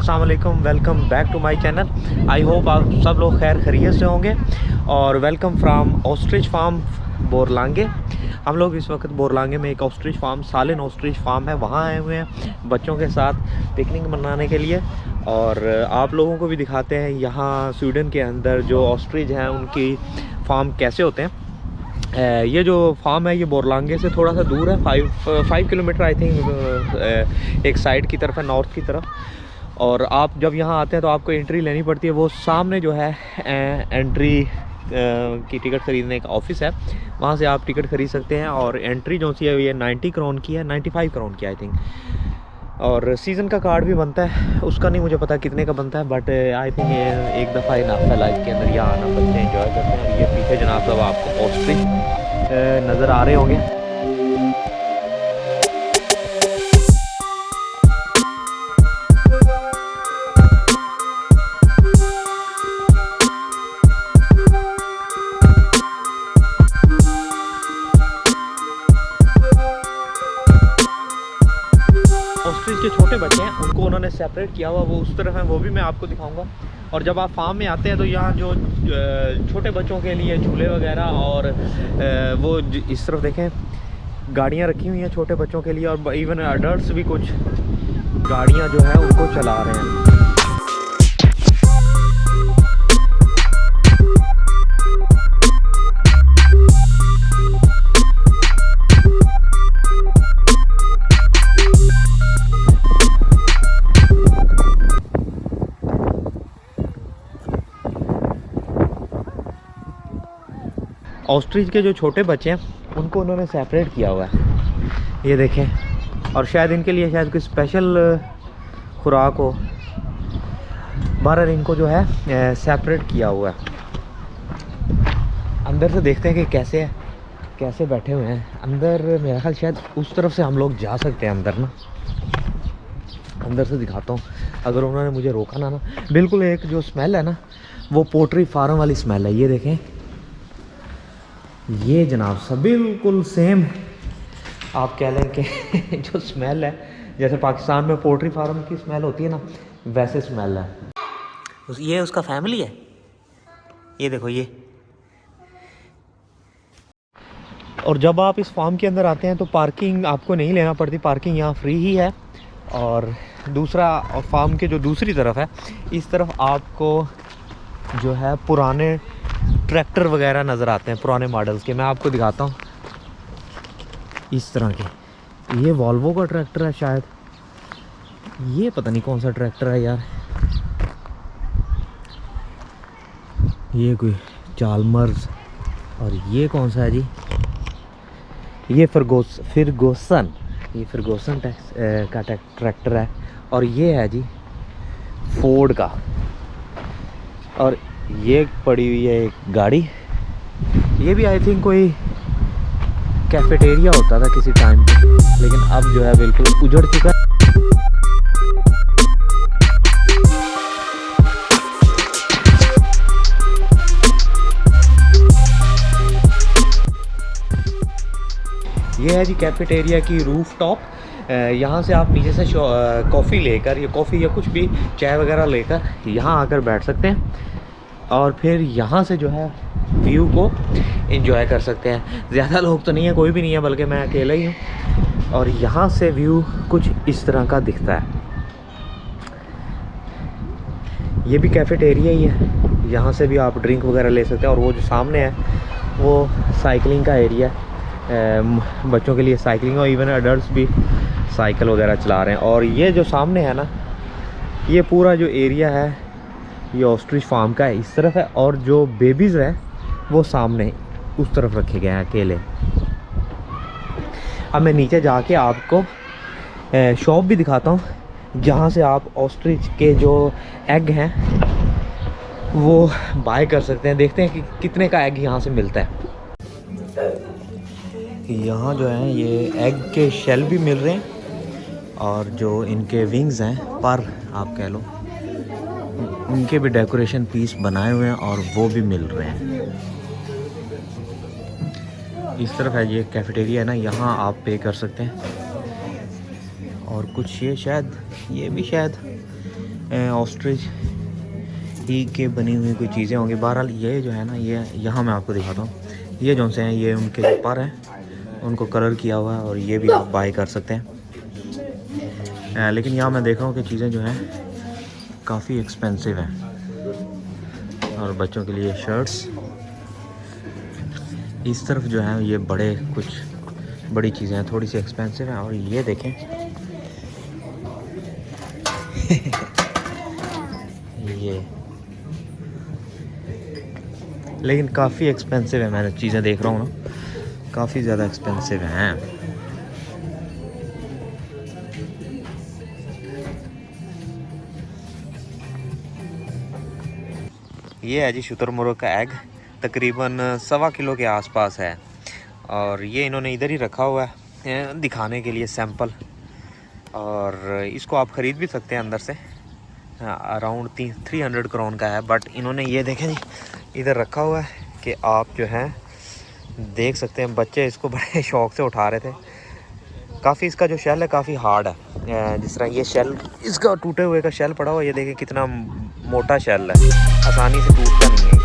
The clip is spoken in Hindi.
अस्सलाम वालेकुम, welcome back to my channel. I hope आप सब लोग खैर खैरियत से होंगे और welcome from ostrich farm Borlange. हम लोग इस वक्त बोरलांगे में एक ostrich farm, Salin ostrich farm है, वहाँ आए हुए हैं बच्चों के साथ पिकनिक मनाने के लिए। और आप लोगों को भी दिखाते हैं यहाँ स्वीडन के अंदर जो ऑस्ट्रिच हैं उनकी फार्म कैसे होते हैं। ये जो फार्म है ये बोरलांगे से थोड़ा सा दूर है, 5 किलोमीटर आई थिंक एक साइड की तरफ है, नॉर्थ की तरफ। और आप जब यहाँ आते हैं तो आपको एंट्री लेनी पड़ती है। वो सामने जो है एंट्री की टिकट ख़रीदने का ऑफिस है, वहाँ से आप टिकट ख़रीद सकते हैं। और एंट्री जो सी है ये 90 क्रोन की है, 95 क्रोन की आई थिंक। और सीज़न का कार्ड भी बनता है, उसका नहीं मुझे पता कितने का बनता है, बट आई थिंक ये एक दफ़ा इनाफ है लाइफ के अंदर यहाँ आना, बच्चे एंजॉय करते हैं। ये पीछे जनाब साहब आपको ऑस्ट्रिच नज़र आ रहे होंगे। ऑस्ट्रिच के छोटे बच्चे हैं, उनको उन्होंने सेपरेट किया हुआ, वो उस तरफ है, वो भी मैं आपको दिखाऊंगा। और जब आप फार्म में आते हैं तो यहाँ जो छोटे बच्चों के लिए झूले वगैरह और वो इस तरफ देखें गाड़ियाँ रखी हुई हैं छोटे बच्चों के लिए, और इवन अडल्ट्स भी कुछ गाड़ियाँ जो है उनको चला रहे हैं। ऑस्ट्रिच के जो छोटे बच्चे हैं उनको उन्होंने सेपरेट किया हुआ है, ये देखें। और शायद इनके लिए शायद कोई स्पेशल खुराक हो, बाहर इनको जो है सेपरेट किया हुआ है। अंदर से देखते हैं कि कैसे बैठे हुए हैं अंदर। मेरा ख्याल शायद उस तरफ से हम लोग जा सकते हैं अंदर ना, अंदर से दिखाता हूँ अगर उन्होंने मुझे रोका ना। बिल्कुल एक जो स्मेल है ना वो पोल्ट्री फार्म वाली स्मेल है, ये देखें। ये जनाब सब बिल्कुल सेम आप कह लें कि जो स्मेल है जैसे पाकिस्तान में पोल्ट्री फार्म की स्मेल होती है ना, वैसे स्मेल है। ये उसका फैमिली है, ये देखो ये। और जब आप इस फार्म के अंदर आते हैं तो पार्किंग आपको नहीं लेना पड़ती, पार्किंग यहाँ फ्री ही है। और दूसरा फार्म के जो दूसरी तरफ है, इस तरफ आपको जो है पुराने ट्रैक्टर वगैरह नज़र आते हैं, पुराने मॉडल्स के। मैं आपको दिखाता हूँ इस तरह के। ये वॉल्वो का ट्रैक्टर है शायद, ये पता नहीं कौन सा ट्रैक्टर है यार। ये कोई चालमर्स। और ये कौन सा है जी, ये फिरगोसन, ये फिरगोसन का ट्रैक्टर है। और ये है जी फोर्ड का। और ये पड़ी हुई है एक गाड़ी, ये भी आई थिंक कोई कैफेटेरिया होता था किसी टाइम पे, लेकिन अब जो है बिल्कुल उजड़ चुका है। ये है जी कैफेटेरिया की रूफ टॉप। यहाँ से आप नीचे से कॉफ़ी लेकर, या कॉफ़ी या कुछ भी चाय वगैरह लेकर यहाँ आकर बैठ सकते हैं और फिर यहाँ से जो है व्यू को एंजॉय कर सकते हैं। ज़्यादा लोग तो नहीं है, कोई भी नहीं है, बल्कि मैं अकेला ही हूँ। और यहाँ से व्यू कुछ इस तरह का दिखता है। ये भी कैफेटेरिया ही है, यहाँ से भी आप ड्रिंक वगैरह ले सकते हैं। और वो जो सामने है वो साइकिलिंग का एरिया है, बच्चों के लिए साइकिलिंग, और इवन अडल्ट्स भी साइकिल वगैरह चला रहे हैं। और ये जो सामने है ना, ये पूरा जो एरिया है ये ऑस्ट्रिच फार्म का है, इस तरफ है। और जो बेबीज़ हैं वो सामने उस तरफ रखे गए हैं अकेले। अब मैं नीचे जाके आपको शॉप भी दिखाता हूँ जहाँ से आप ऑस्ट्रिच के जो एग हैं वो बाय कर सकते हैं। देखते हैं कि कितने का एग यहाँ से मिलता है। यहाँ जो है ये एग के शेल भी मिल रहे हैं, और जो इनके विंग्स हैं, पर आप कह लो, इनके भी डेकोरेशन पीस बनाए हुए हैं और वो भी मिल रहे हैं। इस तरफ है ये कैफेटेरिया है ना, यहाँ आप पे कर सकते हैं। और कुछ ये शायद, ये भी शायद ऑस्ट्रिच ही के बनी हुई कोई चीज़ें होंगी। बहरहाल ये जो है ना, ये यहाँ मैं आपको दिखाता हूँ। ये जो से हैं ये उनके जो पर हैं उनको कलर किया हुआ है और ये भी आप बाय कर सकते हैं। लेकिन यहाँ मैं देख रहा हूँ कि चीज़ें जो हैं काफ़ी एक्सपेंसिव हैं। और बच्चों के लिए शर्ट्स, इस तरफ जो है ये बड़े कुछ बड़ी चीज़ें हैं, थोड़ी सी एक्सपेंसिव हैं। और ये देखें ये लेकिन काफ़ी एक्सपेंसिव है। मैंने चीज़ें देख रहा हूँ ना, काफ़ी ज़्यादा एक्सपेंसिव हैं। ये है जी शुतुरमुर्ग का एग, तकरीबन 1.25 किलो के आसपास है। और ये इन्होंने इधर ही रखा हुआ है दिखाने के लिए सैंपल। और इसको आप ख़रीद भी सकते हैं अंदर से, अराउंड 300 करोन का है। बट इन्होंने ये देखें जी इधर रखा हुआ है कि आप जो है देख सकते हैं। बच्चे इसको बड़े शौक़ से उठा रहे थे। काफ़ी इसका जो शेल है काफ़ी हार्ड है। जिस तरह ये शेल, इसका टूटे हुए का शेल पड़ा हुआ, ये देखें कितना मोटा शेल है, आसानी से टूटता नहीं है।